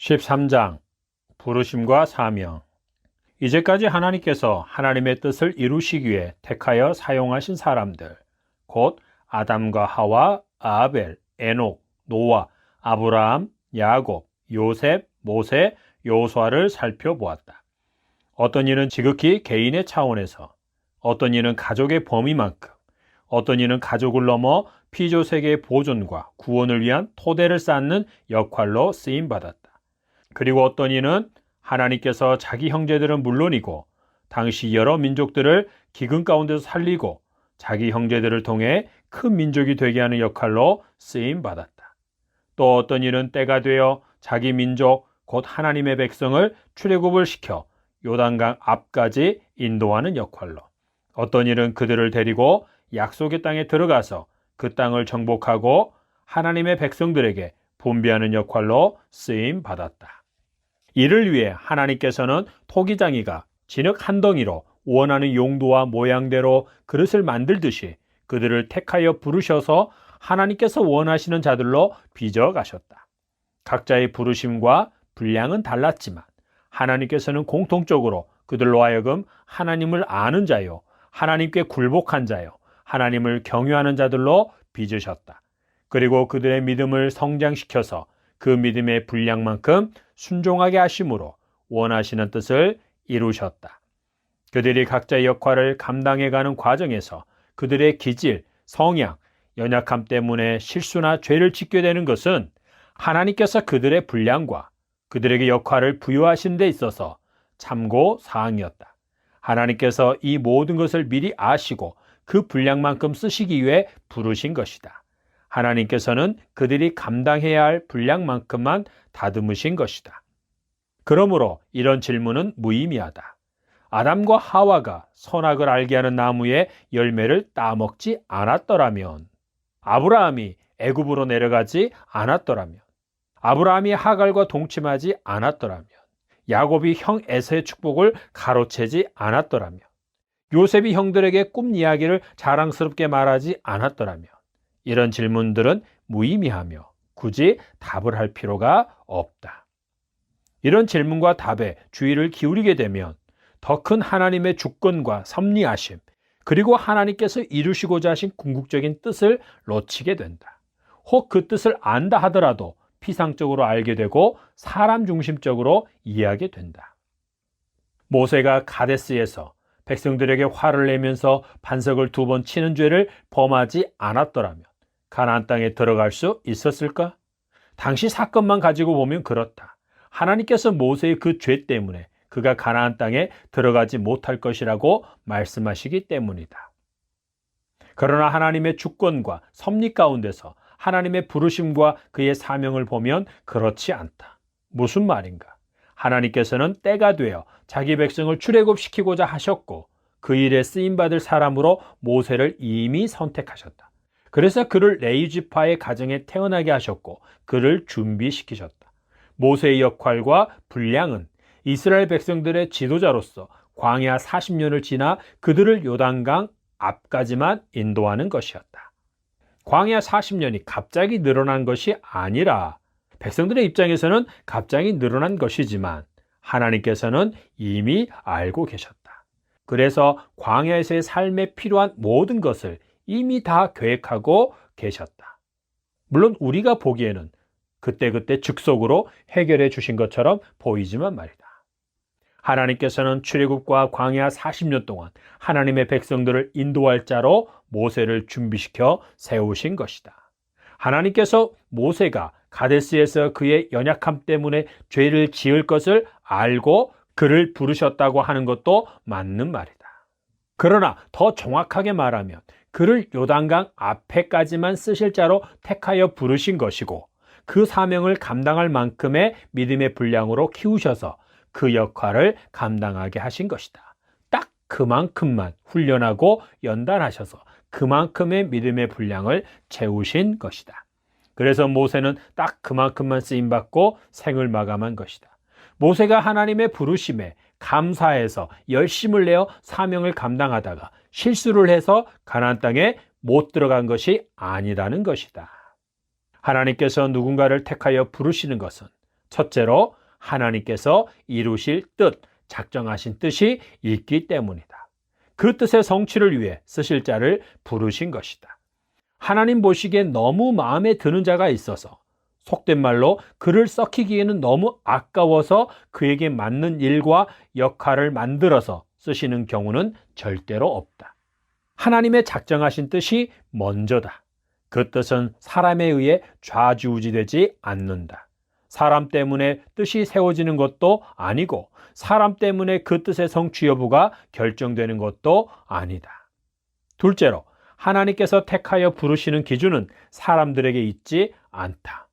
13장 부르심과 사명. 이제까지 하나님께서 하나님의 뜻을 이루시기 위해 택하여 사용하신 사람들, 곧 아담과 하와, 아벨, 에녹, 노아, 아브라함, 야곱, 요셉, 모세, 여호수아를 살펴보았다. 어떤 이는 지극히 개인의 차원에서, 어떤 이는 가족의 범위만큼, 어떤 이는 가족을 넘어 피조세계의 보존과 구원을 위한 토대를 쌓는 역할로 쓰임받았다. 그리고 어떤 이는 하나님께서 자기 형제들은 물론이고 당시 여러 민족들을 기근 가운데서 살리고 자기 형제들을 통해 큰 민족이 되게 하는 역할로 쓰임받았다. 또 어떤 이는 때가 되어 자기 민족 곧 하나님의 백성을 출애굽을 시켜 요단강 앞까지 인도하는 역할로, 어떤 이는 그들을 데리고 약속의 땅에 들어가서 그 땅을 정복하고 하나님의 백성들에게 분배하는 역할로 쓰임받았다. 이를 위해 하나님께서는 토기장이가 진흙 한 덩이로 원하는 용도와 모양대로 그릇을 만들듯이 그들을 택하여 부르셔서 하나님께서 원하시는 자들로 빚어 가셨다. 각자의 부르심과 분량은 달랐지만 하나님께서는 공통적으로 그들로 하여금 하나님을 아는 자요, 하나님께 굴복한 자요, 하나님을 경유하는 자들로 빚으셨다. 그리고 그들의 믿음을 성장시켜서 그 믿음의 분량만큼 순종하게 하심으로 원하시는 뜻을 이루셨다. 그들이 각자의 역할을 감당해가는 과정에서 그들의 기질, 성향, 연약함 때문에 실수나 죄를 짓게 되는 것은 하나님께서 그들의 분량과 그들에게 역할을 부여하신 데 있어서 참고 사항이었다. 하나님께서 이 모든 것을 미리 아시고 그 분량만큼 쓰시기 위해 부르신 것이다. 하나님께서는 그들이 감당해야 할 분량만큼만 다듬으신 것이다. 그러므로 이런 질문은 무의미하다. 아담과 하와가 선악을 알게 하는 나무의 열매를 따먹지 않았더라면, 아브라함이 애굽으로 내려가지 않았더라면, 아브라함이 하갈과 동침하지 않았더라면, 야곱이 형 에서의 축복을 가로채지 않았더라면, 요셉이 형들에게 꿈 이야기를 자랑스럽게 말하지 않았더라면, 이런 질문들은 무의미하며 굳이 답을 할 필요가 없다. 이런 질문과 답에 주의를 기울이게 되면 더 큰 하나님의 주권과 섭리하심, 그리고 하나님께서 이루시고자 하신 궁극적인 뜻을 놓치게 된다. 혹 그 뜻을 안다 하더라도 피상적으로 알게 되고 사람 중심적으로 이해하게 된다. 모세가 가데스에서 백성들에게 화를 내면서 반석을 2번 치는 죄를 범하지 않았더라면 가나안 땅에 들어갈 수 있었을까? 당시 사건만 가지고 보면 그렇다. 하나님께서 모세의 그 죄 때문에 그가 가나안 땅에 들어가지 못할 것이라고 말씀하시기 때문이다. 그러나 하나님의 주권과 섭리 가운데서 하나님의 부르심과 그의 사명을 보면 그렇지 않다. 무슨 말인가? 하나님께서는 때가 되어 자기 백성을 출애굽시키고자 하셨고 그 일에 쓰임받을 사람으로 모세를 이미 선택하셨다. 그래서 그를 레위 지파의 가정에 태어나게 하셨고 그를 준비시키셨다. 모세의 역할과 분량은 이스라엘 백성들의 지도자로서 광야 40년을 지나 그들을 요단강 앞까지만 인도하는 것이었다. 광야 40년이 갑자기 늘어난 것이 아니라 백성들의 입장에서는 갑자기 늘어난 것이지만 하나님께서는 이미 알고 계셨다. 그래서 광야에서의 삶에 필요한 모든 것을 이미 다 계획하고 계셨다. 물론 우리가 보기에는 그때그때 즉석으로 해결해 주신 것처럼 보이지만 말이다. 하나님께서는 출애굽과 광야 40년 동안 하나님의 백성들을 인도할 자로 모세를 준비시켜 세우신 것이다. 하나님께서 모세가 가데스에서 그의 연약함 때문에 죄를 지을 것을 알고 그를 부르셨다고 하는 것도 맞는 말이다. 그러나 더 정확하게 말하면 그를 요단강 앞에까지만 쓰실 자로 택하여 부르신 것이고 그 사명을 감당할 만큼의 믿음의 분량으로 키우셔서 그 역할을 감당하게 하신 것이다. 딱 그만큼만 훈련하고 연단하셔서 그만큼의 믿음의 분량을 채우신 것이다. 그래서 모세는 딱 그만큼만 쓰임받고 생을 마감한 것이다. 모세가 하나님의 부르심에 감사해서 열심을 내어 사명을 감당하다가 실수를 해서 가나안 땅에 못 들어간 것이 아니라는 것이다. 하나님께서 누군가를 택하여 부르시는 것은 첫째로 하나님께서 이루실 뜻, 작정하신 뜻이 있기 때문이다. 그 뜻의 성취를 위해 쓰실 자를 부르신 것이다. 하나님 보시기에 너무 마음에 드는 자가 있어서 속된 말로 그를 썩히기에는 너무 아까워서 그에게 맞는 일과 역할을 만들어서 쓰시는 경우는 절대로 없다. 하나님의 작정하신 뜻이 먼저다. 그 뜻은 사람에 의해 좌지우지되지 않는다. 사람 때문에 뜻이 세워지는 것도 아니고 사람 때문에 그 뜻의 성취 여부가 결정되는 것도 아니다. 둘째로 하나님께서 택하여 부르시는 기준은 사람들에게 있지 않다.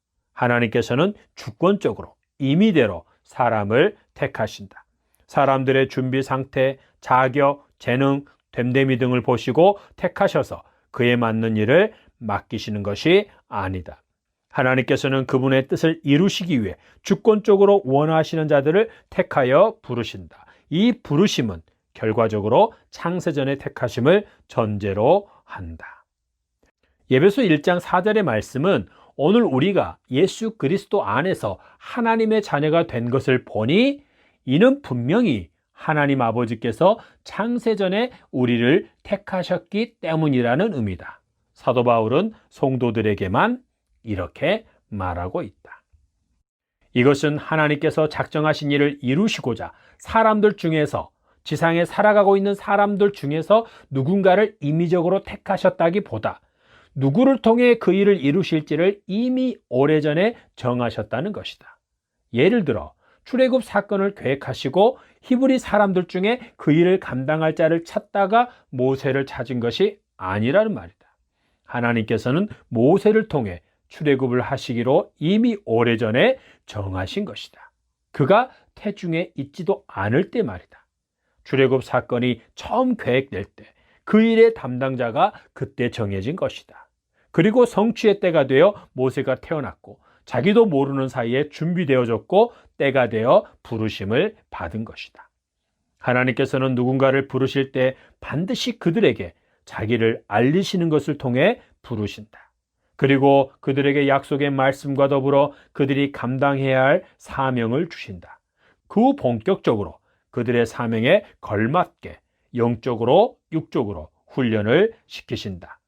하나님께서는 주권적으로 임의대로 사람을 택하신다. 사람들의 준비 상태, 자격, 재능, 됨됨이 등을 보시고 택하셔서 그에 맞는 일을 맡기시는 것이 아니다. 하나님께서는 그분의 뜻을 이루시기 위해 주권적으로 원하시는 자들을 택하여 부르신다. 이 부르심은 결과적으로 창세전의 택하심을 전제로 한다. 에베소 1장 4절의 말씀은 오늘 우리가 예수 그리스도 안에서 하나님의 자녀가 된 것을 보니 이는 분명히 하나님 아버지께서 창세전에 우리를 택하셨기 때문이라는 의미다. 사도 바울은 성도들에게만 이렇게 말하고 있다. 이것은 하나님께서 작정하신 일을 이루시고자 사람들 중에서 지상에 살아가고 있는 사람들 중에서 누군가를 임의적으로 택하셨다기보다 누구를 통해 그 일을 이루실지를 이미 오래전에 정하셨다는 것이다. 예를 들어 출애굽 사건을 계획하시고 히브리 사람들 중에 그 일을 감당할 자를 찾다가 모세를 찾은 것이 아니라는 말이다. 하나님께서는 모세를 통해 출애굽을 하시기로 이미 오래전에 정하신 것이다. 그가 태중에 있지도 않을 때 말이다. 출애굽 사건이 처음 계획될 때 그 일의 담당자가 그때 정해진 것이다. 그리고 성취의 때가 되어 모세가 태어났고 자기도 모르는 사이에 준비되어졌고 때가 되어 부르심을 받은 것이다. 하나님께서는 누군가를 부르실 때 반드시 그들에게 자기를 알리시는 것을 통해 부르신다. 그리고 그들에게 약속의 말씀과 더불어 그들이 감당해야 할 사명을 주신다. 그 본격적으로 그들의 사명에 걸맞게 영적으로, 육적으로 훈련을 시키신다.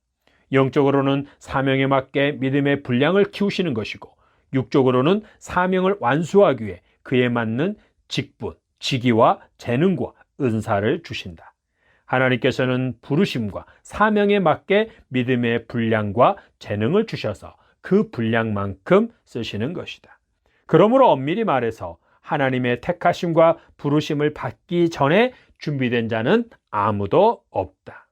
영적으로는 사명에 맞게 믿음의 분량을 키우시는 것이고 육적으로는 사명을 완수하기 위해 그에 맞는 직분, 직위와 재능과 은사를 주신다. 하나님께서는 부르심과 사명에 맞게 믿음의 분량과 재능을 주셔서 그 분량만큼 쓰시는 것이다. 그러므로 엄밀히 말해서 하나님의 택하심과 부르심을 받기 전에 준비된 자는 아무도 없다.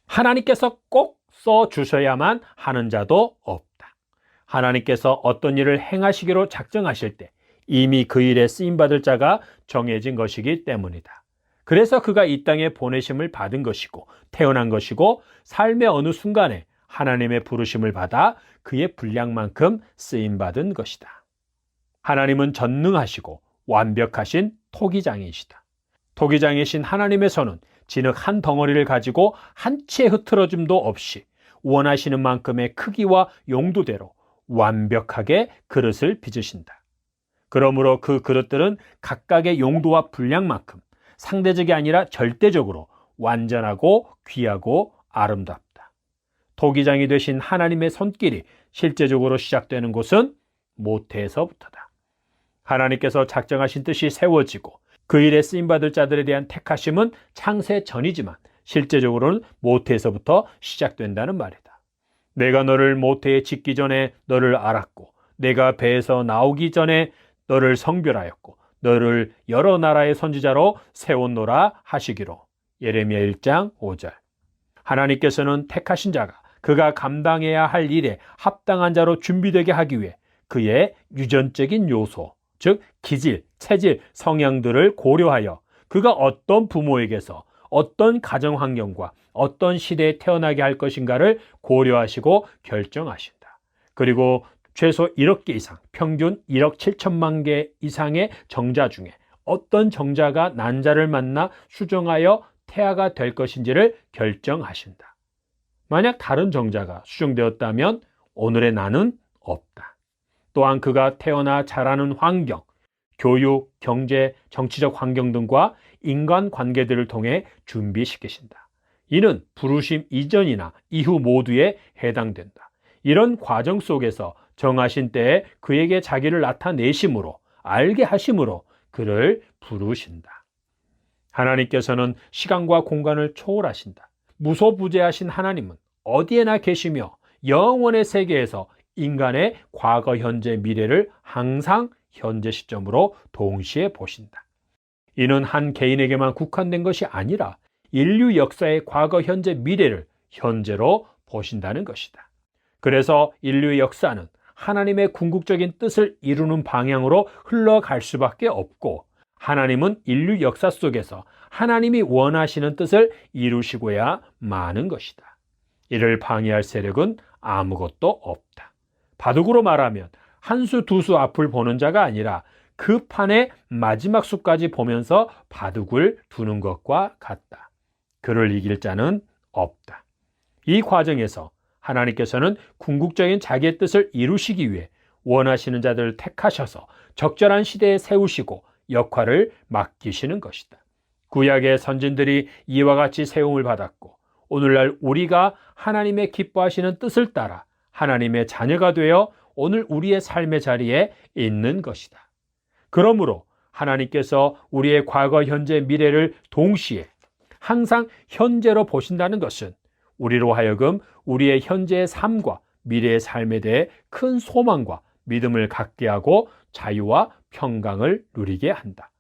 하나님께서 꼭 써주셔야만 하는 자도 없다. 하나님께서 어떤 일을 행하시기로 작정하실 때 이미 그 일에 쓰임받을 자가 정해진 것이기 때문이다. 그래서 그가 이 땅에 보내심을 받은 것이고 태어난 것이고 삶의 어느 순간에 하나님의 부르심을 받아 그의 분량만큼 쓰임받은 것이다. 하나님은 전능하시고 완벽하신 토기장이시다. 토기장이신 하나님의 손은 진흙 한 덩어리를 가지고 한 치의 흐트러짐도 없이 원하시는 만큼의 크기와 용도대로 완벽하게 그릇을 빚으신다. 그러므로 그 그릇들은 각각의 용도와 분량만큼 상대적이 아니라 절대적으로 완전하고 귀하고 아름답다. 토기장이 되신 하나님의 손길이 실제적으로 시작되는 곳은 모태에서부터다. 하나님께서 작정하신 뜻이 세워지고 그 일에 쓰임받을 자들에 대한 택하심은 창세 전이지만 실제적으로는 모태에서부터 시작된다는 말이다. 내가 너를 모태에 짓기 전에 너를 알았고 내가 배에서 나오기 전에 너를 성별하였고 너를 여러 나라의 선지자로 세웠노라 하시기로. 예레미야 1장 5절. 하나님께서는 택하신 자가 그가 감당해야 할 일에 합당한 자로 준비되게 하기 위해 그의 유전적인 요소, 즉 기질, 체질, 성향들을 고려하여 그가 어떤 부모에게서 어떤 가정 환경과 어떤 시대에 태어나게 할 것인가를 고려하시고 결정하신다. 그리고 최소 1억 개 이상, 평균 1억 7천만 개 이상의 정자 중에 어떤 정자가 난자를 만나 수정하여 태아가 될 것인지를 결정하신다. 만약 다른 정자가 수정되었다면 오늘의 나는 없다. 또한 그가 태어나 자라는 환경, 교육, 경제, 정치적 환경 등과 인간관계들을 통해 준비시키신다. 이는 부르심 이전이나 이후 모두에 해당된다. 이런 과정 속에서 정하신 때에 그에게 자기를 나타내심으로, 알게 하심으로 그를 부르신다. 하나님께서는 시간과 공간을 초월하신다. 무소부재하신 하나님은 어디에나 계시며 영원의 세계에서 인간의 과거, 현재, 미래를 항상 현재 시점으로 동시에 보신다. 이는 한 개인에게만 국한된 것이 아니라 인류 역사의 과거, 현재, 미래를 현재로 보신다는 것이다. 그래서 인류의 역사는 하나님의 궁극적인 뜻을 이루는 방향으로 흘러갈 수밖에 없고, 하나님은 인류 역사 속에서 하나님이 원하시는 뜻을 이루시고야 마는 것이다. 이를 방해할 세력은 아무것도 없다. 바둑으로 말하면 한 수, 두 수 앞을 보는 자가 아니라 그 판의 마지막 수까지 보면서 바둑을 두는 것과 같다. 그를 이길 자는 없다. 이 과정에서 하나님께서는 궁극적인 자기의 뜻을 이루시기 위해 원하시는 자들을 택하셔서 적절한 시대에 세우시고 역할을 맡기시는 것이다. 구약의 선진들이 이와 같이 세움을 받았고, 오늘날 우리가 하나님의 기뻐하시는 뜻을 따라 하나님의 자녀가 되어 오늘 우리의 삶의 자리에 있는 것이다. 그러므로 하나님께서 우리의 과거, 현재, 미래를 동시에 항상 현재로 보신다는 것은 우리로 하여금 우리의 현재의 삶과 미래의 삶에 대해 큰 소망과 믿음을 갖게 하고 자유와 평강을 누리게 한다.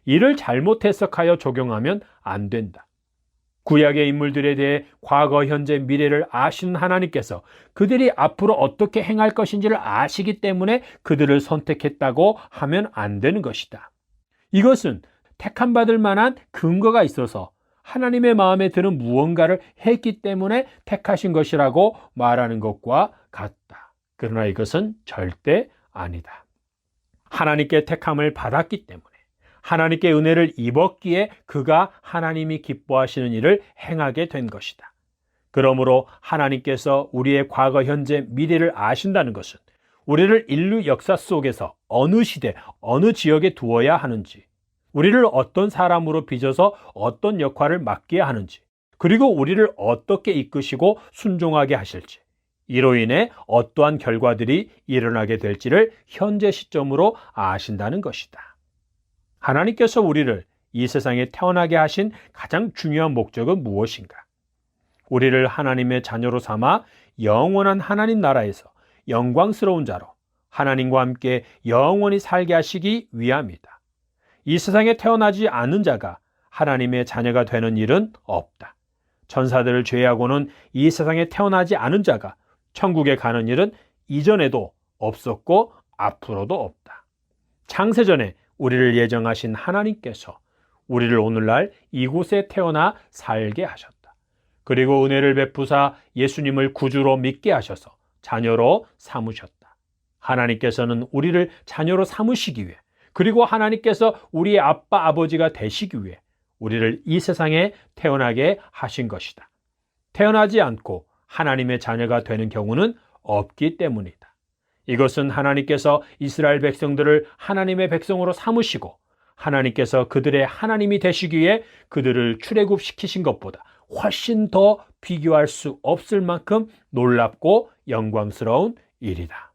이를 잘못 해석하여 적용하면 안 된다. 구약의 인물들에 대해 과거, 현재, 미래를 아시는 하나님께서 그들이 앞으로 어떻게 행할 것인지를 아시기 때문에 그들을 선택했다고 하면 안 되는 것이다. 이것은 택함받을 만한 근거가 있어서 하나님의 마음에 드는 무언가를 했기 때문에 택하신 것이라고 말하는 것과 같다. 그러나 이것은 절대 아니다. 하나님께 택함을 받았기 때문에, 하나님께 은혜를 입었기에 그가 하나님이 기뻐하시는 일을 행하게 된 것이다. 그러므로 하나님께서 우리의 과거, 현재, 미래를 아신다는 것은 우리를 인류 역사 속에서 어느 시대, 어느 지역에 두어야 하는지, 우리를 어떤 사람으로 빚어서 어떤 역할을 맡겨야 하는지, 그리고 우리를 어떻게 이끄시고 순종하게 하실지, 이로 인해 어떠한 결과들이 일어나게 될지를 현재 시점으로 아신다는 것이다. 하나님께서 우리를 이 세상에 태어나게 하신 가장 중요한 목적은 무엇인가? 우리를 하나님의 자녀로 삼아 영원한 하나님 나라에서 영광스러운 자로 하나님과 함께 영원히 살게 하시기 위함이다. 이 세상에 태어나지 않은 자가 하나님의 자녀가 되는 일은 없다. 천사들을 제외하고는 이 세상에 태어나지 않은 자가 천국에 가는 일은 이전에도 없었고 앞으로도 없다. 창세전에 우리를 예정하신 하나님께서 우리를 오늘날 이곳에 태어나 살게 하셨다. 그리고 은혜를 베푸사 예수님을 구주로 믿게 하셔서 자녀로 삼으셨다. 하나님께서는 우리를 자녀로 삼으시기 위해, 그리고 하나님께서 우리의 아빠, 아버지가 되시기 위해 우리를 이 세상에 태어나게 하신 것이다. 태어나지 않고 하나님의 자녀가 되는 경우는 없기 때문이다. 이것은 하나님께서 이스라엘 백성들을 하나님의 백성으로 삼으시고 하나님께서 그들의 하나님이 되시기 위해 그들을 출애굽시키신 것보다 훨씬 더 비교할 수 없을 만큼 놀랍고 영광스러운 일이다.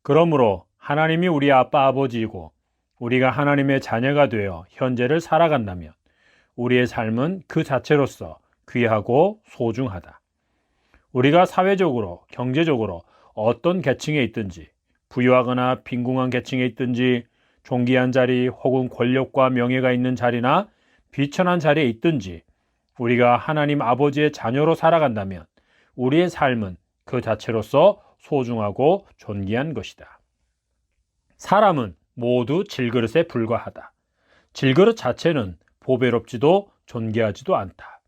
그러므로 하나님이 우리의 아빠, 아버지이고 우리가 하나님의 자녀가 되어 현재를 살아간다면 우리의 삶은 그 자체로서 귀하고 소중하다. 우리가 사회적으로, 경제적으로 어떤 계층에 있든지, 부유하거나 빈궁한 계층에 있든지, 존귀한 자리 혹은 권력과 명예가 있는 자리나 비천한 자리에 있든지, 우리가 하나님 아버지의 자녀로 살아간다면 우리의 삶은 그 자체로서 소중하고 존귀한 것이다. 사람은 모두 질그릇에 불과하다. 질그릇 자체는 보배롭지도 존귀하지도 않다.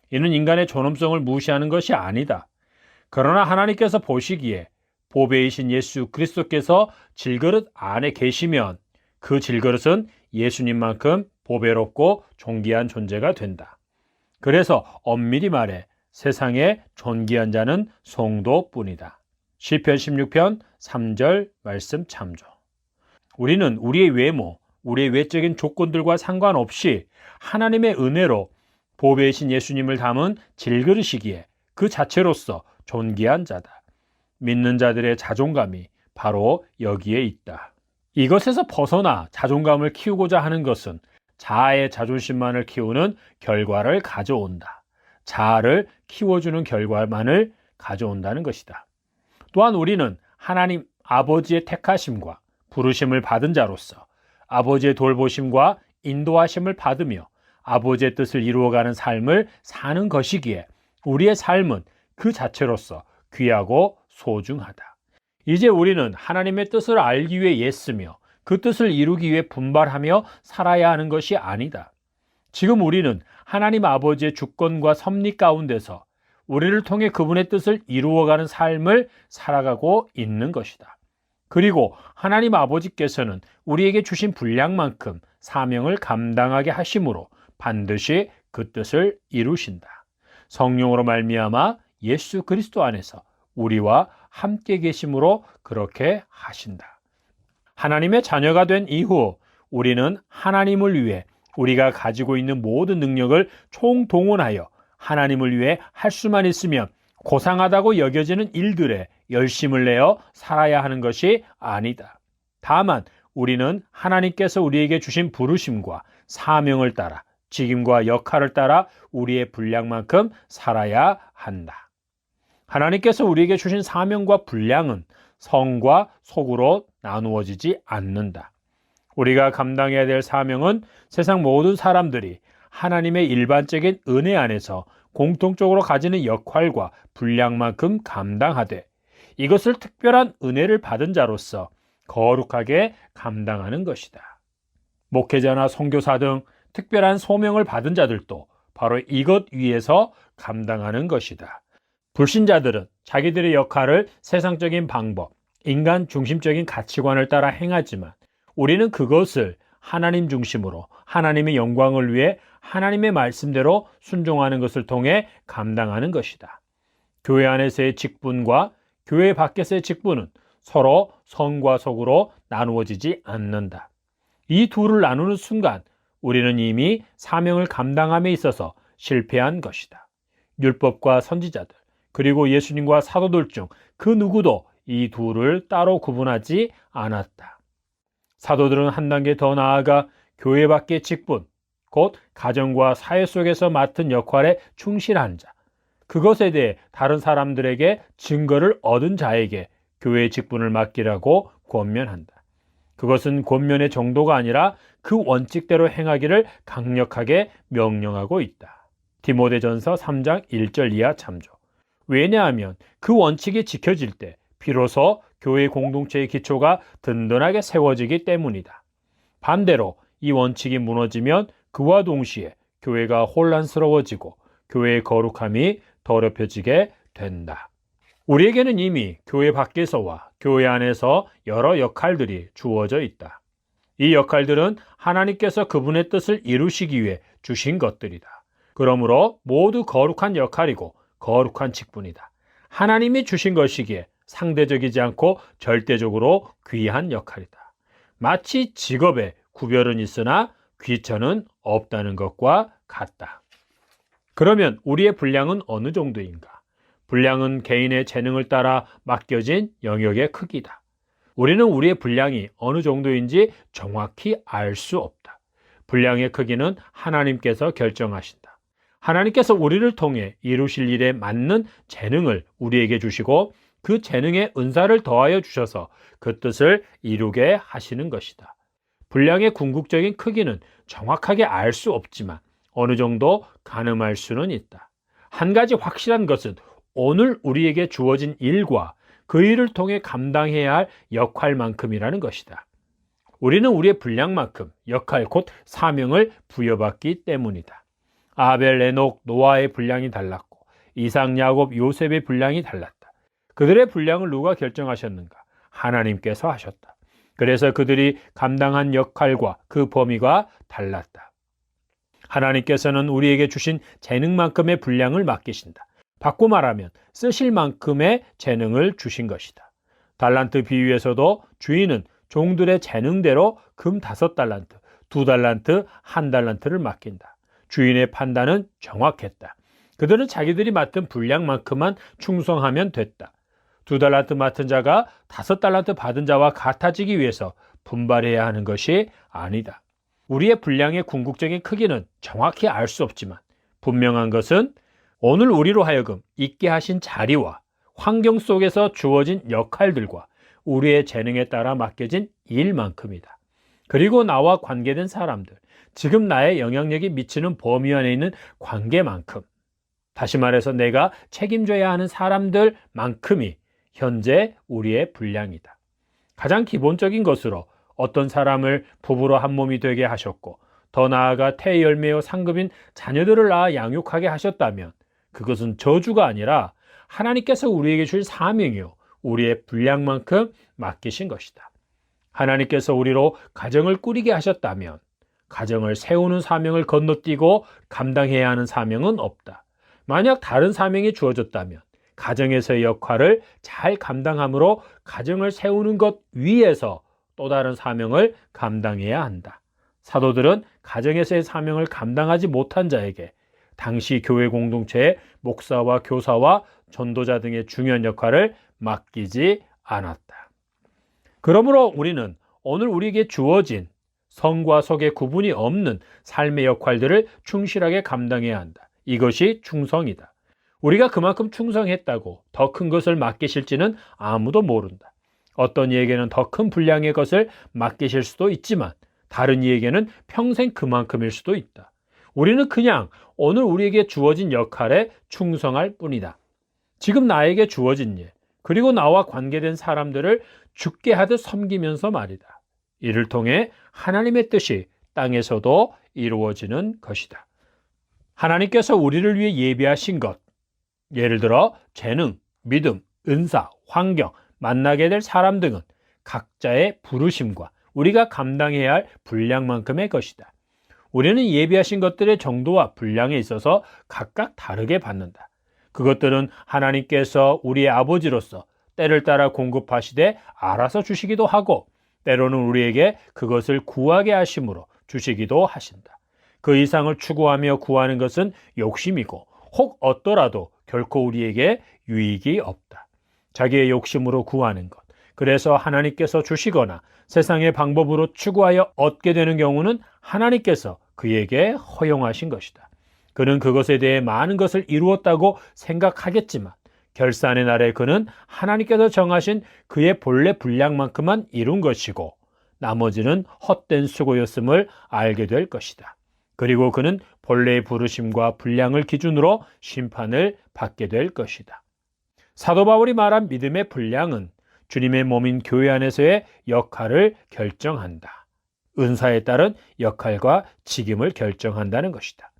이는 인간의 존엄성을 무시하는 것이 아니다. 그러나 하나님께서 보시기에 보배이신 예수 그리스도께서 질그릇 안에 계시면 그 질그릇은 예수님만큼 보배롭고 존귀한 존재가 된다. 그래서 엄밀히 말해 세상에 존귀한 자는 성도뿐이다. 시편 16편 3절 말씀 참조. 우리는 우리의 외모, 우리의 외적인 조건들과 상관없이 하나님의 은혜로 보배이신 예수님을 담은 질그릇이기에 그 자체로서 존귀한 자다. 믿는 자들의 자존감이 바로 여기에 있다. 이것에서 벗어나 자존감을 키우고자 하는 것은 자아의 자존심만을 키우는 결과를 가져온다. 자아를 키워주는 결과만을 가져온다는 것이다. 또한 우리는 하나님 아버지의 택하심과 부르심을 받은 자로서 아버지의 돌보심과 인도하심을 받으며 아버지의 뜻을 이루어가는 삶을 사는 것이기에 우리의 삶은 그 자체로서 귀하고 소중하다. 이제 우리는 하나님의 뜻을 알기 위해 애쓰며 그 뜻을 이루기 위해 분발하며 살아야 하는 것이 아니다. 지금 우리는 하나님 아버지의 주권과 섭리 가운데서 우리를 통해 그분의 뜻을 이루어가는 삶을 살아가고 있는 것이다. 그리고 하나님 아버지께서는 우리에게 주신 분량만큼 사명을 감당하게 하심으로 반드시 그 뜻을 이루신다. 성령으로 말미암아 예수 그리스도 안에서 우리와 함께 계심으로 그렇게 하신다. 하나님의 자녀가 된 이후 우리는 하나님을 위해 우리가 가지고 있는 모든 능력을 총동원하여 하나님을 위해 할 수만 있으면 고상하다고 여겨지는 일들에 열심을 내어 살아야 하는 것이 아니다. 다만 우리는 하나님께서 우리에게 주신 부르심과 사명을 따라 직임과 역할을 따라 우리의 분량만큼 살아야 한다. 하나님께서 우리에게 주신 사명과 분량은 성과 속으로 나누어지지 않는다. 우리가 감당해야 될 사명은 세상 모든 사람들이 하나님의 일반적인 은혜 안에서 공통적으로 가지는 역할과 분량만큼 감당하되 이것을 특별한 은혜를 받은 자로서 거룩하게 감당하는 것이다. 목회자나 선교사 등 특별한 소명을 받은 자들도 바로 이것 위에서 감당하는 것이다. 불신자들은 자기들의 역할을 세상적인 방법, 인간 중심적인 가치관을 따라 행하지만 우리는 그것을 하나님 중심으로 하나님의 영광을 위해 하나님의 말씀대로 순종하는 것을 통해 감당하는 것이다. 교회 안에서의 직분과 교회 밖에서의 직분은 서로 성과 속으로 나누어지지 않는다. 이 둘을 나누는 순간 우리는 이미 사명을 감당함에 있어서 실패한 것이다. 율법과 선지자들, 그리고 예수님과 사도들 중 그 누구도 이 둘을 따로 구분하지 않았다. 사도들은 한 단계 더 나아가 교회 밖의 직분, 곧 가정과 사회 속에서 맡은 역할에 충실한 자, 그것에 대해 다른 사람들에게 증거를 얻은 자에게 교회의 직분을 맡기라고 권면한다. 그것은 권면의 정도가 아니라 그 원칙대로 행하기를 강력하게 명령하고 있다. 디모데전서 3장 1절 이하 참조. 왜냐하면 그 원칙이 지켜질 때 비로소 교회 공동체의 기초가 든든하게 세워지기 때문이다. 반대로 이 원칙이 무너지면 그와 동시에 교회가 혼란스러워지고 교회의 거룩함이 더럽혀지게 된다. 우리에게는 이미 교회 밖에서와 교회 안에서 여러 역할들이 주어져 있다. 이 역할들은 하나님께서 그분의 뜻을 이루시기 위해 주신 것들이다. 그러므로 모두 거룩한 역할이고 거룩한 직분이다. 하나님이 주신 것이기에 상대적이지 않고 절대적으로 귀한 역할이다. 마치 직업에 구별은 있으나 귀천은 없다는 것과 같다. 그러면 우리의 분량은 어느 정도인가? 분량은 개인의 재능을 따라 맡겨진 영역의 크기다. 우리는 우리의 분량이 어느 정도인지 정확히 알 수 없다. 분량의 크기는 하나님께서 결정하신다. 하나님께서 우리를 통해 이루실 일에 맞는 재능을 우리에게 주시고 그 재능에 은사를 더하여 주셔서 그 뜻을 이루게 하시는 것이다. 분량의 궁극적인 크기는 정확하게 알 수 없지만 어느 정도 가늠할 수는 있다. 한 가지 확실한 것은 오늘 우리에게 주어진 일과 그 일을 통해 감당해야 할 역할만큼이라는 것이다. 우리는 우리의 분량만큼 역할 곧 사명을 부여받기 때문이다. 아벨, 에녹, 노아의 분량이 달랐고 이삭, 야곱, 요셉의 분량이 달랐다. 그들의 분량을 누가 결정하셨는가? 하나님께서 하셨다. 그래서 그들이 감당한 역할과 그 범위가 달랐다. 하나님께서는 우리에게 주신 재능만큼의 분량을 맡기신다. 바꿔 말하면 쓰실 만큼의 재능을 주신 것이다. 달란트 비유에서도 주인은 종들의 재능대로 금 5달란트, 2달란트, 1달란트를 맡긴다. 주인의 판단은 정확했다. 그들은 자기들이 맡은 분량만큼만 충성하면 됐다. 2달란트 맡은 자가 5달란트 받은 자와 같아지기 위해서 분발해야 하는 것이 아니다. 우리의 분량의 궁극적인 크기는 정확히 알 수 없지만 분명한 것은 오늘 우리로 하여금 있게 하신 자리와 환경 속에서 주어진 역할들과 우리의 재능에 따라 맡겨진 일만큼이다. 그리고 나와 관계된 사람들, 지금 나의 영향력이 미치는 범위 안에 있는 관계만큼, 다시 말해서 내가 책임져야 하는 사람들만큼이 현재 우리의 분량이다. 가장 기본적인 것으로 어떤 사람을 부부로 한 몸이 되게 하셨고 더 나아가 태열매요 상급인 자녀들을 낳아 양육하게 하셨다면 그것은 저주가 아니라 하나님께서 우리에게 주신 사명이요 우리의 분량만큼 맡기신 것이다. 하나님께서 우리로 가정을 꾸리게 하셨다면 가정을 세우는 사명을 건너뛰고 감당해야 하는 사명은 없다. 만약 다른 사명이 주어졌다면 가정에서의 역할을 잘 감당함으로 가정을 세우는 것 위에서 또 다른 사명을 감당해야 한다. 사도들은 가정에서의 사명을 감당하지 못한 자에게 당시 교회 공동체의 목사와 교사와 전도자 등의 중요한 역할을 맡기지 않았다. 그러므로 우리는 오늘 우리에게 주어진 성과 속의 구분이 없는 삶의 역할들을 충실하게 감당해야 한다. 이것이 충성이다. 우리가 그만큼 충성했다고 더 큰 것을 맡기실지는 아무도 모른다. 어떤 이에게는 더 큰 분량의 것을 맡기실 수도 있지만 다른 이에게는 평생 그만큼일 수도 있다. 우리는 그냥 오늘 우리에게 주어진 역할에 충성할 뿐이다. 지금 나에게 주어진 일, 그리고 나와 관계된 사람들을 죽게 하듯 섬기면서 말이다. 이를 통해 하나님의 뜻이 땅에서도 이루어지는 것이다. 하나님께서 우리를 위해 예비하신 것, 예를 들어 재능, 믿음, 은사, 환경, 만나게 될 사람 등은 각자의 부르심과 우리가 감당해야 할 분량만큼의 것이다. 우리는 예비하신 것들의 정도와 분량에 있어서 각각 다르게 받는다. 그것들은 하나님께서 우리의 아버지로서 때를 따라 공급하시되 알아서 주시기도 하고 때로는 우리에게 그것을 구하게 하심으로 주시기도 하신다. 그 이상을 추구하며 구하는 것은 욕심이고 혹 얻더라도 결코 우리에게 유익이 없다. 자기의 욕심으로 구하는 것, 그래서 하나님께서 주시거나 세상의 방법으로 추구하여 얻게 되는 경우는 하나님께서 그에게 허용하신 것이다. 그는 그것에 대해 많은 것을 이루었다고 생각하겠지만 결산의 날에 그는 하나님께서 정하신 그의 본래 분량만큼만 이룬 것이고 나머지는 헛된 수고였음을 알게 될 것이다. 그리고 그는 본래의 부르심과 분량을 기준으로 심판을 받게 될 것이다. 사도 바울이 말한 믿음의 분량은 주님의 몸인 교회 안에서의 역할을 결정한다. 은사에 따른 역할과 직임을 결정한다는 것이다.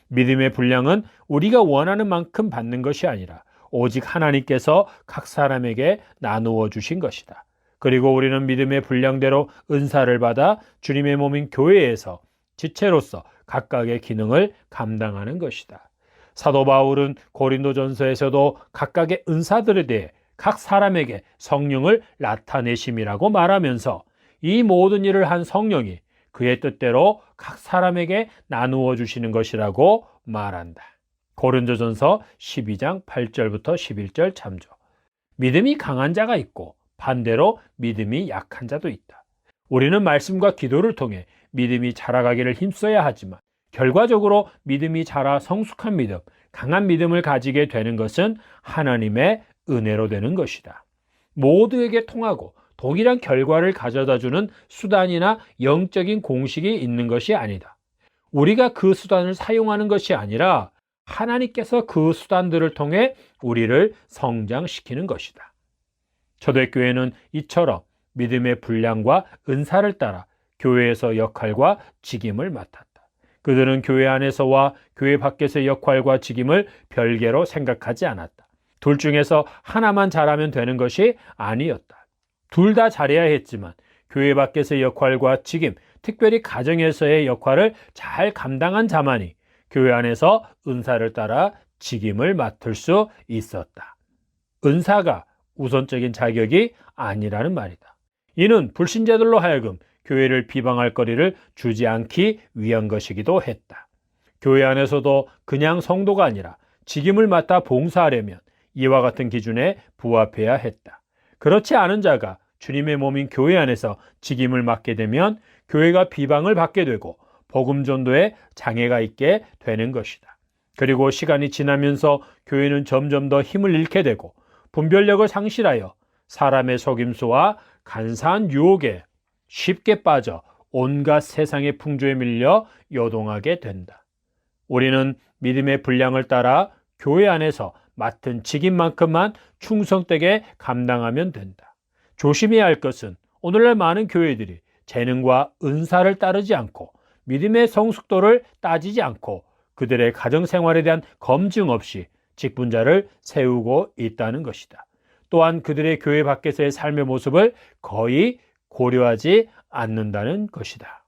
믿음의 분량은 우리가 원하는 만큼 받는 것이 아니라 오직 하나님께서 각 사람에게 나누어 주신 것이다. 그리고 우리는 믿음의 분량대로 은사를 받아 주님의 몸인 교회에서 지체로서 각각의 기능을 감당하는 것이다. 사도 바울은 고린도전서에서도 각각의 은사들에 대해 각 사람에게 성령을 나타내심이라고 말하면서 이 모든 일을 한 성령이 그의 뜻대로 각 사람에게 나누어 주시는 것이라고 말한다. 고린도전서 12장 8절부터 11절 참조. 믿음이 강한 자가 있고 반대로 믿음이 약한 자도 있다. 우리는 말씀과 기도를 통해 믿음이 자라가기를 힘써야 하지만 결과적으로 믿음이 자라 성숙한 믿음, 강한 믿음을 가지게 되는 것은 하나님의 은혜로 되는 것이다. 모두에게 통하고 동일한 결과를 가져다주는 수단이나 영적인 공식이 있는 것이 아니다. 우리가 그 수단을 사용하는 것이 아니라 하나님께서 그 수단들을 통해 우리를 성장시키는 것이다. 초대교회는 이처럼 믿음의 분량과 은사를 따라 교회에서 역할과 직임을 맡았다. 그들은 교회 안에서와 교회 밖에서의 역할과 직임을 별개로 생각하지 않았다. 둘 중에서 하나만 잘하면 되는 것이 아니었다. 둘 다 잘해야 했지만 교회 밖에서의 역할과 직임, 특별히 가정에서의 역할을 잘 감당한 자만이 교회 안에서 은사를 따라 직임을 맡을 수 있었다. 은사가 우선적인 자격이 아니라는 말이다. 이는 불신자들로 하여금 교회를 비방할 거리를 주지 않기 위한 것이기도 했다. 교회 안에서도 그냥 성도가 아니라 직임을 맡아 봉사하려면 이와 같은 기준에 부합해야 했다. 그렇지 않은 자가 주님의 몸인 교회 안에서 직임을 맡게 되면 교회가 비방을 받게 되고 복음 전도에 장애가 있게 되는 것이다. 그리고 시간이 지나면서 교회는 점점 더 힘을 잃게 되고 분별력을 상실하여 사람의 속임수와 간사한 유혹에 쉽게 빠져 온갖 세상의 풍조에 밀려 요동하게 된다. 우리는 믿음의 분량을 따라 교회 안에서 맡은 직임만큼만 충성되게 감당하면 된다. 조심해야 할 것은 오늘날 많은 교회들이 재능과 은사를 따르지 않고 믿음의 성숙도를 따지지 않고 그들의 가정생활에 대한 검증 없이 직분자를 세우고 있다는 것이다. 또한 그들의 교회 밖에서의 삶의 모습을 거의 고려하지 않는다는 것이다.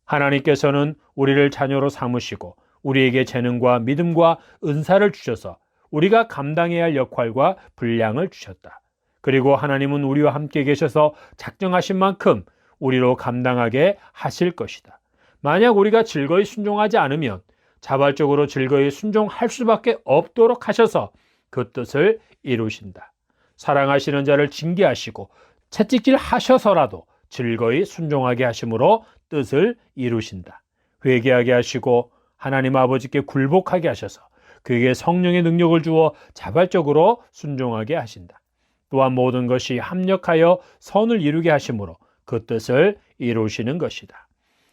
하나님께서는 우리를 자녀로 삼으시고 우리에게 재능과 믿음과 은사를 주셔서 우리가 감당해야 할 역할과 분량을 주셨다. 그리고 하나님은 우리와 함께 계셔서 작정하신 만큼 우리로 감당하게 하실 것이다. 만약 우리가 즐거이 순종하지 않으면 자발적으로 즐거이 순종할 수밖에 없도록 하셔서 그 뜻을 이루신다. 사랑하시는 자를 징계하시고 채찍질 하셔서라도 즐거이 순종하게 하심으로 뜻을 이루신다. 회개하게 하시고 하나님 아버지께 굴복하게 하셔서 그에게 성령의 능력을 주어 자발적으로 순종하게 하신다. 또한 모든 것이 합력하여 선을 이루게 하심으로 그 뜻을 이루시는 것이다.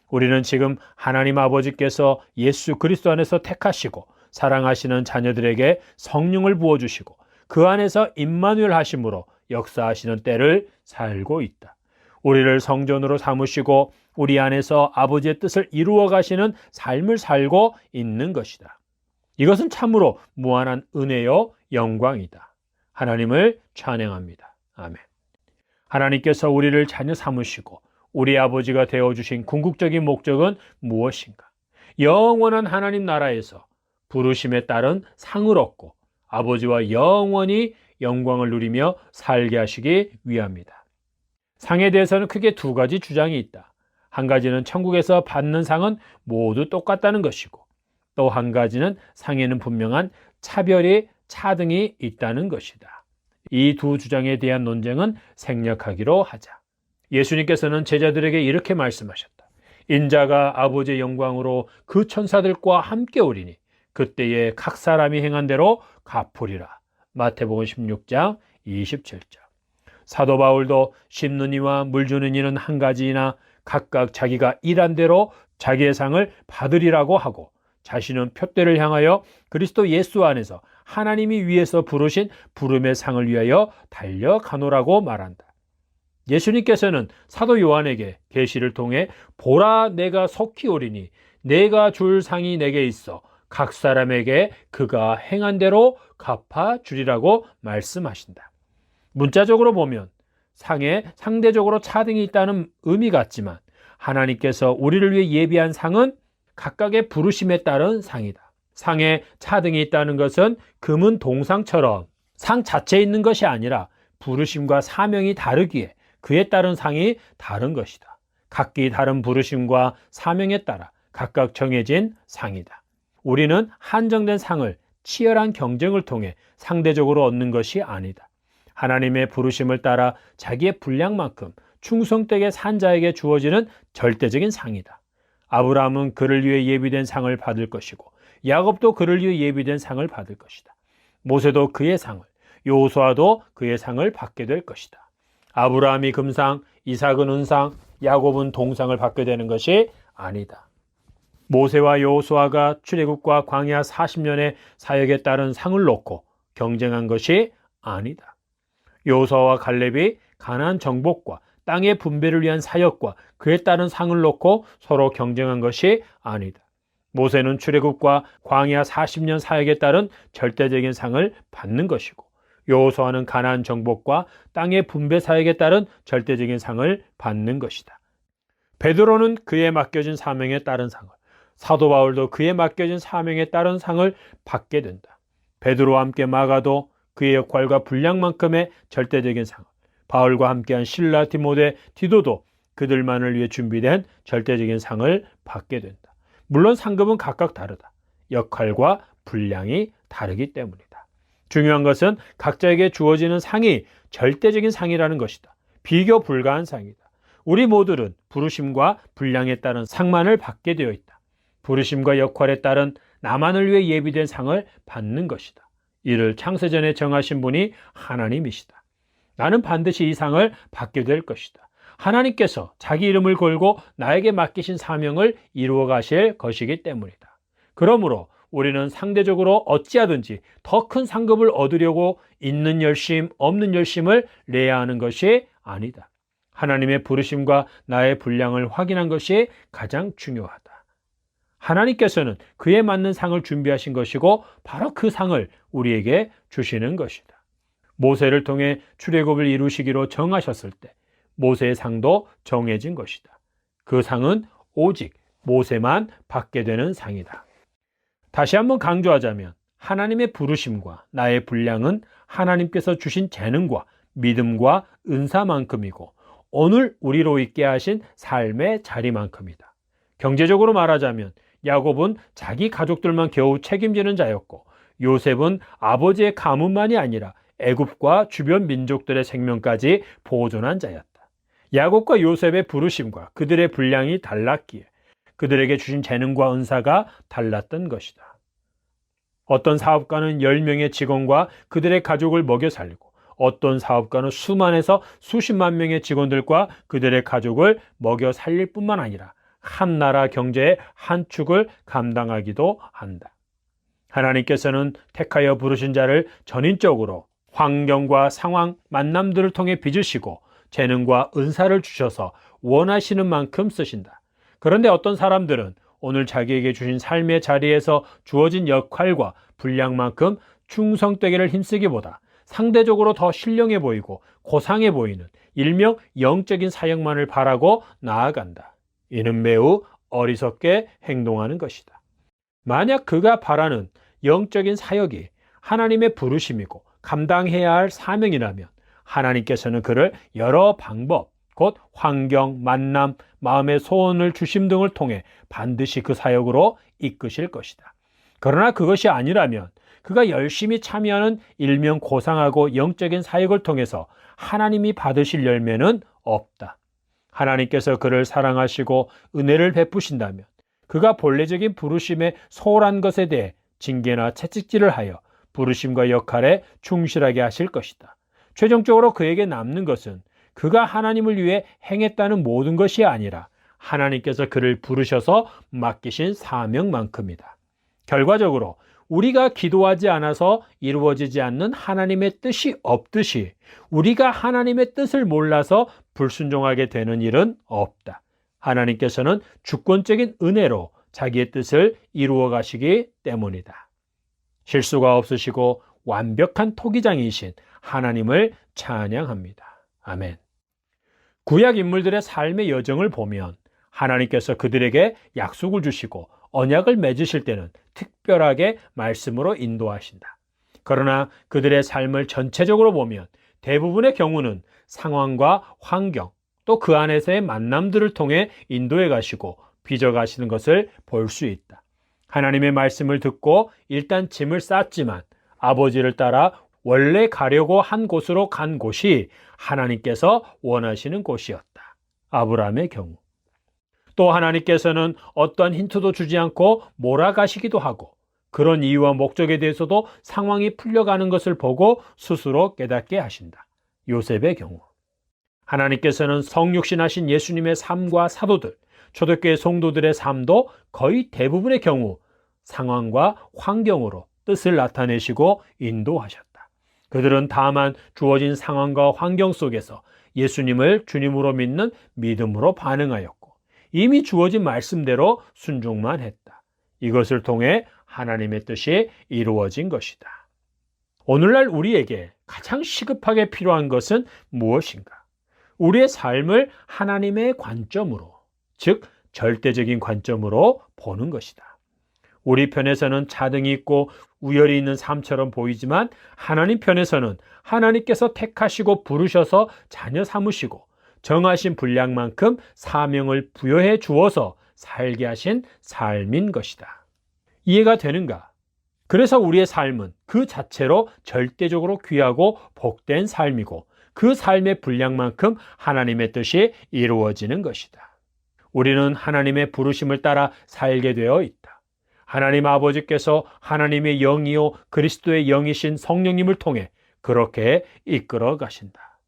우리는 지금 하나님 아버지께서 예수 그리스도 안에서 택하시고 사랑하시는 자녀들에게 성령을 부어주시고 그 안에서 임마누엘 하심으로 역사하시는 때를 살고 있다. 우리를 성전으로 삼으시고 우리 안에서 아버지의 뜻을 이루어 가시는 삶을 살고 있는 것이다. 이것은 참으로 무한한 은혜요 영광이다. 하나님을 찬양합니다. 아멘. 하나님께서 우리를 자녀 삼으시고 우리 아버지가 되어주신 궁극적인 목적은 무엇인가? 영원한 하나님 나라에서 부르심에 따른 상을 얻고 아버지와 영원히 영광을 누리며 살게 하시기 위함이다. 상에 대해서는 크게 두 가지 주장이 있다. 한 가지는 천국에서 받는 상은 모두 똑같다는 것이고 또 한 가지는 상에는 분명한 차별이 차등이 있다는 것이다. 이 두 주장에 대한 논쟁은 생략하기로 하자. 예수님께서는 제자들에게 이렇게 말씀하셨다. 인자가 아버지의 영광으로 그 천사들과 함께 오리니 그때에 각 사람이 행한 대로 갚으리라. 마태복음 16장 27절. 사도 바울도 심는 이와 물 주는 이는 한 가지이나 각각 자기가 일한 대로 자기의 상을 받으리라고 하고 자신은 표대를 향하여 그리스도 예수 안에서 하나님이 위에서 부르신 부름의 상을 위하여 달려가노라고 말한다. 예수님께서는 사도 요한에게 계시를 통해 보라 내가 속히 오리니 내가 줄 상이 내게 있어 각 사람에게 그가 행한 대로 갚아주리라고 말씀하신다. 문자적으로 보면 상에 상대적으로 차등이 있다는 의미 같지만 하나님께서 우리를 위해 예비한 상은 각각의 부르심에 따른 상이다. 상에 차등이 있다는 것은 금은 동상처럼 상 자체에 있는 것이 아니라 부르심과 사명이 다르기에 그에 따른 상이 다른 것이다. 각기 다른 부르심과 사명에 따라 각각 정해진 상이다. 우리는 한정된 상을 치열한 경쟁을 통해 상대적으로 얻는 것이 아니다. 하나님의 부르심을 따라 자기의 분량만큼 충성되게 산 자에게 주어지는 절대적인 상이다. 아브라함은 그를 위해 예비된 상을 받을 것이고 야곱도 그를 위해 예비된 상을 받을 것이다. 모세도 그의 상을, 여호수아도 그의 상을 받게 될 것이다. 아브라함이 금상, 이삭은 은상, 야곱은 동상을 받게 되는 것이 아니다. 모세와 여호수아가 출애굽과 광야 40년의 사역에 따른 상을 놓고 경쟁한 것이 아니다. 여호수아와 갈렙이 가나안 정복과 땅의 분배를 위한 사역과 그에 따른 상을 놓고 서로 경쟁한 것이 아니다. 모세는 출애굽과 광야 40년 사역에 따른 절대적인 상을 받는 것이고 여호수아는 가나안 정복과 땅의 분배 사역에 따른 절대적인 상을 받는 것이다. 베드로는 그에 맡겨진 사명에 따른 상을, 사도 바울도 그에 맡겨진 사명에 따른 상을 받게 된다. 베드로와 함께 마가도 그의 역할과 분량만큼의 절대적인 상을, 바울과 함께한 실라, 디모데, 디도도 그들만을 위해 준비된 절대적인 상을 받게 된다. 물론 상급은 각각 다르다. 역할과 분량이 다르기 때문이다. 중요한 것은 각자에게 주어지는 상이 절대적인 상이라는 것이다. 비교 불가한 상이다. 우리 모두는 부르심과 분량에 따른 상만을 받게 되어 있다. 부르심과 역할에 따른 나만을 위해 예비된 상을 받는 것이다. 이를 창세전에 정하신 분이 하나님이시다. 나는 반드시 이 상을 받게 될 것이다. 하나님께서 자기 이름을 걸고 나에게 맡기신 사명을 이루어 가실 것이기 때문이다. 그러므로 우리는 상대적으로 어찌하든지 더 큰 상급을 얻으려고 있는 열심, 없는 열심을 내야 하는 것이 아니다. 하나님의 부르심과 나의 분량을 확인한 것이 가장 중요하다. 하나님께서는 그에 맞는 상을 준비하신 것이고 바로 그 상을 우리에게 주시는 것이다. 모세를 통해 출애굽을 이루시기로 정하셨을 때 모세의 상도 정해진 것이다. 그 상은 오직 모세만 받게 되는 상이다. 다시 한번 강조하자면 하나님의 부르심과 나의 분량은 하나님께서 주신 재능과 믿음과 은사만큼이고 오늘 우리로 있게 하신 삶의 자리만큼이다. 경제적으로 말하자면 야곱은 자기 가족들만 겨우 책임지는 자였고 요셉은 아버지의 가문만이 아니라 애굽과 주변 민족들의 생명까지 보존한 자였다. 야곱과 요셉의 부르심과 그들의 분량이 달랐기에 그들에게 주신 재능과 은사가 달랐던 것이다. 어떤 사업가는 10명의 직원과 그들의 가족을 먹여 살리고 어떤 사업가는 수만에서 수십만 명의 직원들과 그들의 가족을 먹여 살릴 뿐만 아니라 한 나라 경제의 한 축을 감당하기도 한다. 하나님께서는 택하여 부르신 자를 전인적으로 환경과 상황, 만남들을 통해 빚으시고 재능과 은사를 주셔서 원하시는 만큼 쓰신다. 그런데 어떤 사람들은 오늘 자기에게 주신 삶의 자리에서 주어진 역할과 분량만큼 충성되기를 힘쓰기보다 상대적으로 더 신령해 보이고 고상해 보이는 일명 영적인 사역만을 바라고 나아간다. 이는 매우 어리석게 행동하는 것이다. 만약 그가 바라는 영적인 사역이 하나님의 부르심이고 감당해야 할 사명이라면 하나님께서는 그를 여러 방법, 곧 환경, 만남, 마음의 소원을 주심 등을 통해 반드시 그 사역으로 이끄실 것이다. 그러나 그것이 아니라면 그가 열심히 참여하는 일명 고상하고 영적인 사역을 통해서 하나님이 받으실 열매는 없다. 하나님께서 그를 사랑하시고 은혜를 베푸신다면 그가 본래적인 부르심에 소홀한 것에 대해 징계나 채찍질을 하여 부르심과 역할에 충실하게 하실 것이다. 최종적으로 그에게 남는 것은 그가 하나님을 위해 행했다는 모든 것이 아니라 하나님께서 그를 부르셔서 맡기신 사명만큼이다. 결과적으로 우리가 기도하지 않아서 이루어지지 않는 하나님의 뜻이 없듯이 우리가 하나님의 뜻을 몰라서 불순종하게 되는 일은 없다. 하나님께서는 주권적인 은혜로 자기의 뜻을 이루어 가시기 때문이다. 실수가 없으시고 완벽한 토기장이신 하나님을 찬양합니다. 아멘. 구약 인물들의 삶의 여정을 보면 하나님께서 그들에게 약속을 주시고 언약을 맺으실 때는 특별하게 말씀으로 인도하신다. 그러나 그들의 삶을 전체적으로 보면 대부분의 경우는 상황과 환경 또 그 안에서의 만남들을 통해 인도해 가시고 빚어 가시는 것을 볼 수 있다. 하나님의 말씀을 듣고 일단 짐을 쌌지만 아버지를 따라 원래 가려고 한 곳으로 간 곳이 하나님께서 원하시는 곳이었다. 아브라함의 경우. 또 하나님께서는 어떠한 힌트도 주지 않고 몰아가시기도 하고 그런 이유와 목적에 대해서도 상황이 풀려가는 것을 보고 스스로 깨닫게 하신다. 요셉의 경우. 하나님께서는 성육신하신 예수님의 삶과 사도들, 초대교회 성도들의 삶도 거의 대부분의 경우 상황과 환경으로 뜻을 나타내시고 인도하셨다. 그들은 다만 주어진 상황과 환경 속에서 예수님을 주님으로 믿는 믿음으로 반응하였고 이미 주어진 말씀대로 순종만 했다. 이것을 통해 하나님의 뜻이 이루어진 것이다. 오늘날 우리에게 가장 시급하게 필요한 것은 무엇인가? 우리의 삶을 하나님의 관점으로, 즉 절대적인 관점으로 보는 것이다. 우리 편에서는 차등이 있고 우열이 있는 삶처럼 보이지만 하나님 편에서는 하나님께서 택하시고 부르셔서 자녀 삼으시고 정하신 분량만큼 사명을 부여해 주어서 살게 하신 삶인 것이다. 이해가 되는가? 그래서 우리의 삶은 그 자체로 절대적으로 귀하고 복된 삶이고 그 삶의 분량만큼 하나님의 뜻이 이루어지는 것이다. 우리는 하나님의 부르심을 따라 살게 되어 있다. 하나님 아버지께서 하나님의 영이요 그리스도의 영이신 성령님을 통해 그렇게 이끌어 가신다.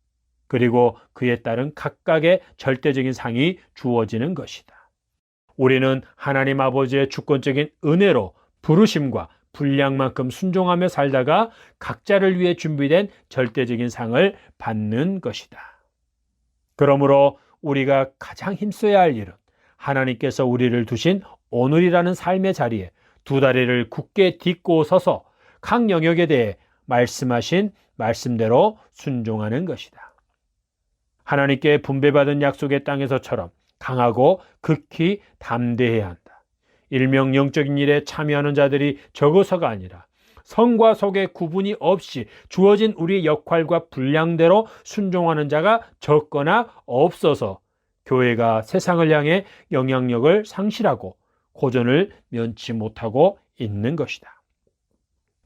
그리고 그에 따른 각각의 절대적인 상이 주어지는 것이다. 우리는 하나님 아버지의 주권적인 은혜로 부르심과 분량만큼 순종하며 살다가 각자를 위해 준비된 절대적인 상을 받는 것이다. 그러므로 우리가 가장 힘써야 할 일은 하나님께서 우리를 두신 오늘이라는 삶의 자리에 두 다리를 굳게 딛고 서서 각 영역에 대해 말씀하신 말씀대로 순종하는 것이다. 하나님께 분배받은 약속의 땅에서처럼 강하고 극히 담대해야 한다. 일명 영적인 일에 참여하는 자들이 적어서가 아니라 성과 속의 구분이 없이 주어진 우리의 역할과 분량대로 순종하는 자가 적거나 없어서 교회가 세상을 향해 영향력을 상실하고 고전을 면치 못하고 있는 것이다.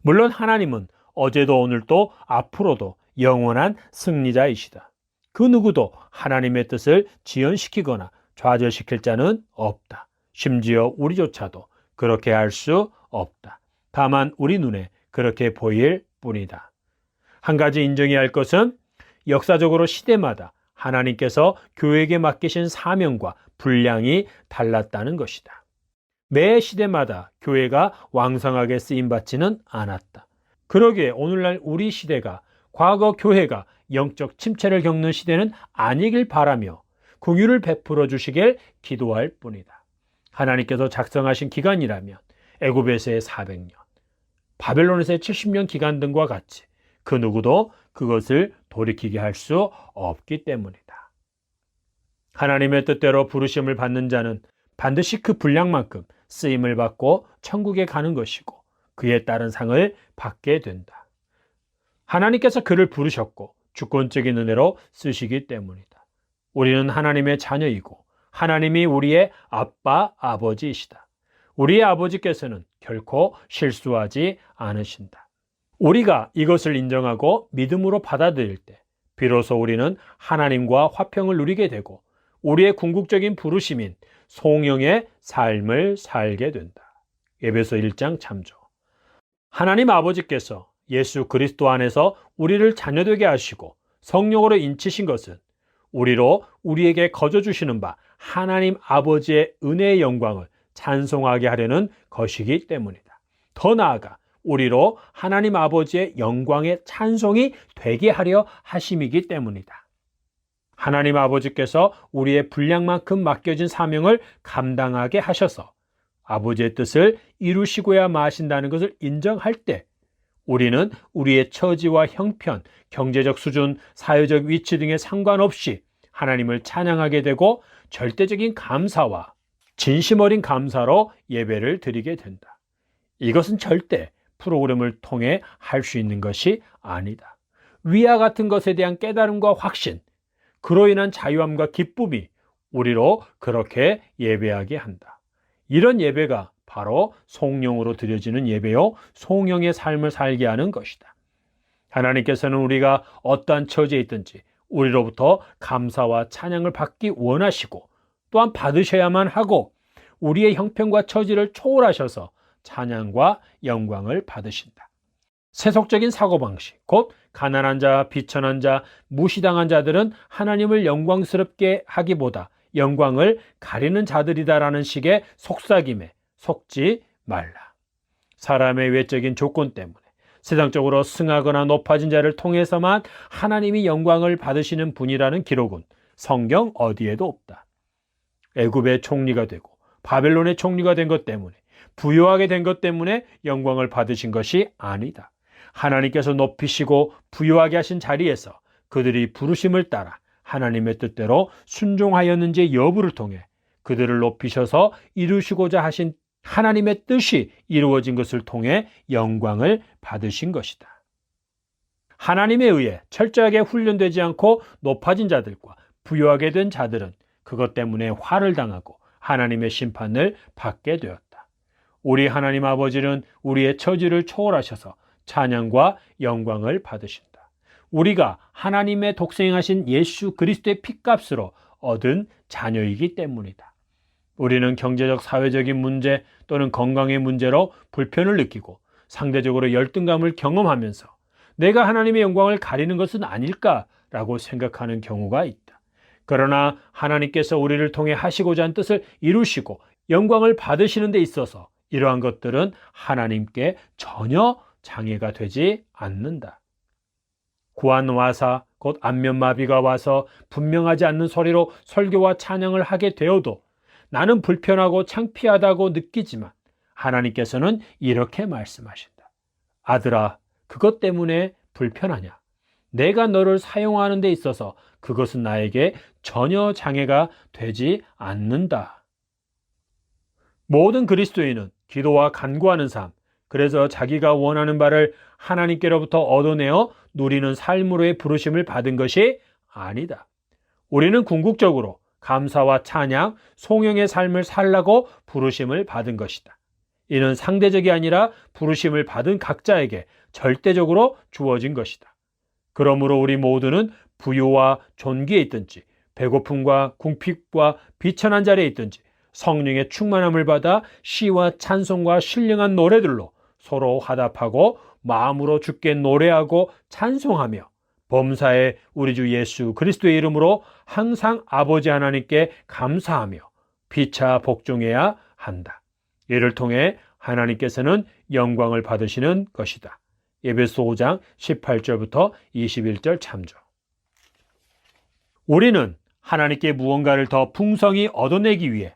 물론 하나님은 어제도 오늘도 앞으로도 영원한 승리자이시다. 그 누구도 하나님의 뜻을 지연시키거나 좌절시킬 자는 없다. 심지어 우리조차도 그렇게 할 수 없다. 다만 우리 눈에 그렇게 보일 뿐이다. 한 가지 인정해야 할 것은 역사적으로 시대마다 하나님께서 교회에게 맡기신 사명과 분량이 달랐다는 것이다. 매 시대마다 교회가 왕성하게 쓰임받지는 않았다. 그러기에 오늘날 우리 시대가 과거 교회가 영적 침체를 겪는 시대는 아니길 바라며 긍휼을 베풀어 주시길 기도할 뿐이다. 하나님께서 작성하신 기간이라면 애굽에서의 400년, 바벨론에서의 70년 기간 등과 같이 그 누구도 그것을 돌이키게 할 수 없기 때문이다. 하나님의 뜻대로 부르심을 받는 자는 반드시 그 분량만큼 쓰임을 받고 천국에 가는 것이고 그에 따른 상을 받게 된다. 하나님께서 그를 부르셨고 주권적인 은혜로 쓰시기 때문이다. 우리는 하나님의 자녀이고 하나님이 우리의 아빠, 아버지이시다. 우리의 아버지께서는 결코 실수하지 않으신다. 우리가 이것을 인정하고 믿음으로 받아들일 때 비로소 우리는 하나님과 화평을 누리게 되고 우리의 궁극적인 부르심인 송영의 삶을 살게 된다. 에베소 1장 참조. 하나님 아버지께서 예수 그리스도 안에서 우리를 자녀되게 하시고 성령으로 인치신 것은 우리로 우리에게 거저 주시는 바 하나님 아버지의 은혜의 영광을 찬송하게 하려는 것이기 때문이다. 더 나아가 우리로 하나님 아버지의 영광의 찬송이 되게 하려 하심이기 때문이다. 하나님 아버지께서 우리의 분량만큼 맡겨진 사명을 감당하게 하셔서 아버지의 뜻을 이루시고야 마신다는 것을 인정할 때 우리는 우리의 처지와 형편, 경제적 수준, 사회적 위치 등에 상관없이 하나님을 찬양하게 되고 절대적인 감사와 진심 어린 감사로 예배를 드리게 된다. 이것은 절대 프로그램을 통해 할 수 있는 것이 아니다. 위와 같은 것에 대한 깨달음과 확신, 그로 인한 자유함과 기쁨이 우리로 그렇게 예배하게 한다. 이런 예배가 바로 성령으로 드려지는 예배요, 성령의 삶을 살게 하는 것이다. 하나님께서는 우리가 어떠한 처지에 있든지 우리로부터 감사와 찬양을 받기 원하시고 또한 받으셔야만 하고 우리의 형편과 처지를 초월하셔서 찬양과 영광을 받으신다. 세속적인 사고방식, 곧 가난한 자, 비천한 자, 무시당한 자들은 하나님을 영광스럽게 하기보다 영광을 가리는 자들이다라는 식의 속삭임에 속지 말라. 사람의 외적인 조건 때문에 세상적으로 승하거나 높아진 자를 통해서만 하나님이 영광을 받으시는 분이라는 기록은 성경 어디에도 없다. 애굽의 총리가 되고 바벨론의 총리가 된 것 때문에 부유하게 된 것 때문에 영광을 받으신 것이 아니다. 하나님께서 높이시고 부유하게 하신 자리에서 그들이 부르심을 따라 하나님의 뜻대로 순종하였는지 여부를 통해 그들을 높이셔서 이루시고자 하신 하나님의 뜻이 이루어진 것을 통해 영광을 받으신 것이다. 하나님에 의해 철저하게 훈련되지 않고 높아진 자들과 부유하게 된 자들은 그것 때문에 화를 당하고 하나님의 심판을 받게 되었다. 우리 하나님 아버지는 우리의 처지를 초월하셔서 찬양과 영광을 받으신다. 우리가 하나님의 독생하신 예수 그리스도의 핏값으로 얻은 자녀이기 때문이다. 우리는 경제적, 사회적인 문제 또는 건강의 문제로 불편을 느끼고 상대적으로 열등감을 경험하면서 내가 하나님의 영광을 가리는 것은 아닐까라고 생각하는 경우가 있다. 그러나 하나님께서 우리를 통해 하시고자 한 뜻을 이루시고 영광을 받으시는 데 있어서 이러한 것들은 하나님께 전혀 장애가 되지 않는다. 구안와사, 곧 안면마비가 와서 분명하지 않는 소리로 설교와 찬양을 하게 되어도 나는 불편하고 창피하다고 느끼지만 하나님께서는 이렇게 말씀하신다. 아들아, 그것 때문에 불편하냐? 내가 너를 사용하는 데 있어서 그것은 나에게 전혀 장애가 되지 않는다. 모든 그리스도인은 기도와 간구하는 삶, 그래서 자기가 원하는 바를 하나님께로부터 얻어내어 누리는 삶으로의 부르심을 받은 것이 아니다. 우리는 궁극적으로 감사와 찬양, 송영의 삶을 살라고 부르심을 받은 것이다. 이는 상대적이 아니라 부르심을 받은 각자에게 절대적으로 주어진 것이다. 그러므로 우리 모두는 부유와 존귀에 있든지 배고픔과 궁핍과 비천한 자리에 있든지 성령의 충만함을 받아 시와 찬송과 신령한 노래들로 서로 화답하고 마음으로 주께 노래하고 찬송하며 범사에 우리 주 예수 그리스도의 이름으로 항상 아버지 하나님께 감사하며 피차 복종해야 한다. 이를 통해 하나님께서는 영광을 받으시는 것이다. 에베소 5장 18절부터 21절 참조. 우리는 하나님께 무언가를 더 풍성히 얻어내기 위해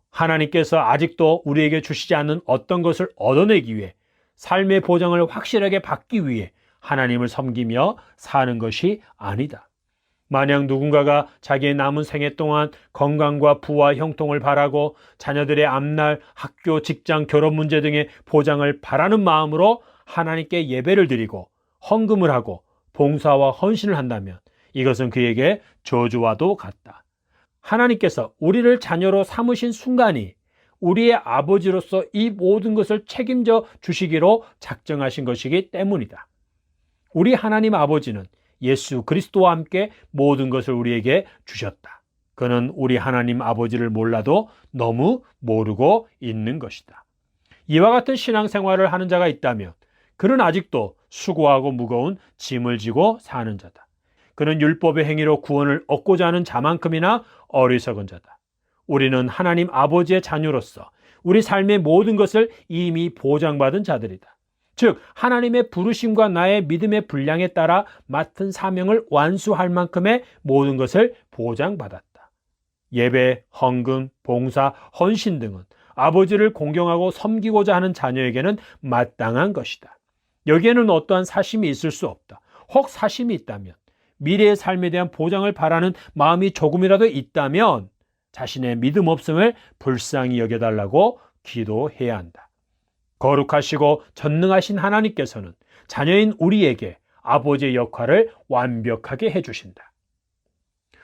하나님께서 아직도 우리에게 주시지 않는 어떤 것을 얻어내기 위해 삶의 보장을 확실하게 받기 위해 하나님을 섬기며 사는 것이 아니다. 만약 누군가가 자기의 남은 생애 동안 건강과 부와 형통을 바라고 자녀들의 앞날, 학교, 직장, 결혼 문제 등의 보장을 바라는 마음으로 하나님께 예배를 드리고 헌금을 하고 봉사와 헌신을 한다면 이것은 그에게 저주와도 같다. 하나님께서 우리를 자녀로 삼으신 순간이 우리의 아버지로서 이 모든 것을 책임져 주시기로 작정하신 것이기 때문이다. 우리 하나님 아버지는 예수 그리스도와 함께 모든 것을 우리에게 주셨다. 그는 우리 하나님 아버지를 몰라도 너무 모르고 있는 것이다. 이와 같은 신앙생활을 하는 자가 있다면 그는 아직도 수고하고 무거운 짐을 지고 사는 자다. 그는 율법의 행위로 구원을 얻고자 하는 자만큼이나 어리석은 자다. 우리는 하나님 아버지의 자녀로서 우리 삶의 모든 것을 이미 보장받은 자들이다. 즉 하나님의 부르심과 나의 믿음의 분량에 따라 맡은 사명을 완수할 만큼의 모든 것을 보장받았다. 예배, 헌금, 봉사, 헌신 등은 아버지를 공경하고 섬기고자 하는 자녀에게는 마땅한 것이다. 여기에는 어떠한 사심이 있을 수 없다. 혹 사심이 있다면, 미래의 삶에 대한 보장을 바라는 마음이 조금이라도 있다면 자신의 믿음 없음을 불쌍히 여겨달라고 기도해야 한다. 거룩하시고 전능하신 하나님께서는 자녀인 우리에게 아버지의 역할을 완벽하게 해주신다.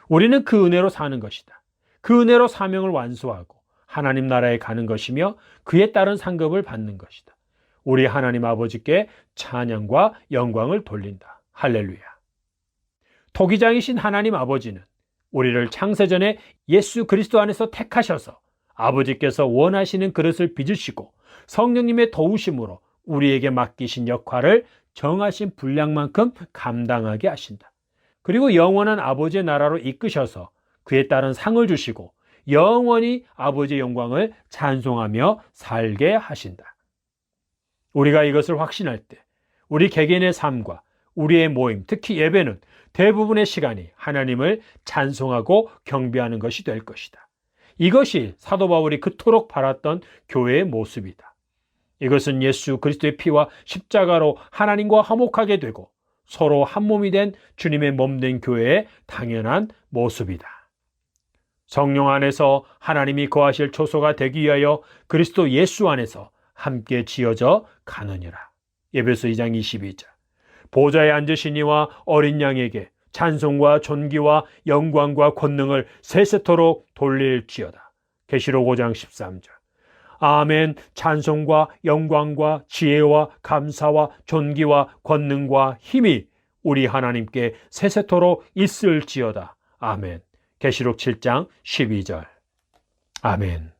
우리는 그 은혜로 사는 것이다. 그 은혜로 사명을 완수하고 하나님 나라에 가는 것이며 그에 따른 상급을 받는 것이다. 우리 하나님 아버지께 찬양과 영광을 돌린다. 할렐루야. 토기장이신 하나님 아버지는 우리를 창세전에 예수 그리스도 안에서 택하셔서 아버지께서 원하시는 그릇을 빚으시고 성령님의 도우심으로 우리에게 맡기신 역할을 정하신 분량만큼 감당하게 하신다. 그리고 영원한 아버지의 나라로 이끄셔서 그에 따른 상을 주시고 영원히 아버지의 영광을 찬송하며 살게 하신다. 우리가 이것을 확신할 때 우리 개개인의 삶과 우리의 모임, 특히 예배는 대부분의 시간이 하나님을 찬송하고 경배하는 것이 될 것이다. 이것이 사도 바울이 그토록 바랐던 교회의 모습이다. 이것은 예수 그리스도의 피와 십자가로 하나님과 화목하게 되고 서로 한 몸이 된 주님의 몸 된 교회의 당연한 모습이다. 성령 안에서 하나님이 거하실 초소가 되기 위하여 그리스도 예수 안에서 함께 지어져 가느니라. 에베소 2장 22절. 보좌에 앉으신 이와 어린 양에게 찬송과 존귀와 영광과 권능을 세세토록 돌릴지어다. 계시록 5장 13절. 아멘. 찬송과 영광과 지혜와 감사와 존귀와 권능과 힘이 우리 하나님께 세세토록 있을지어다. 아멘. 계시록 7장 12절. 아멘.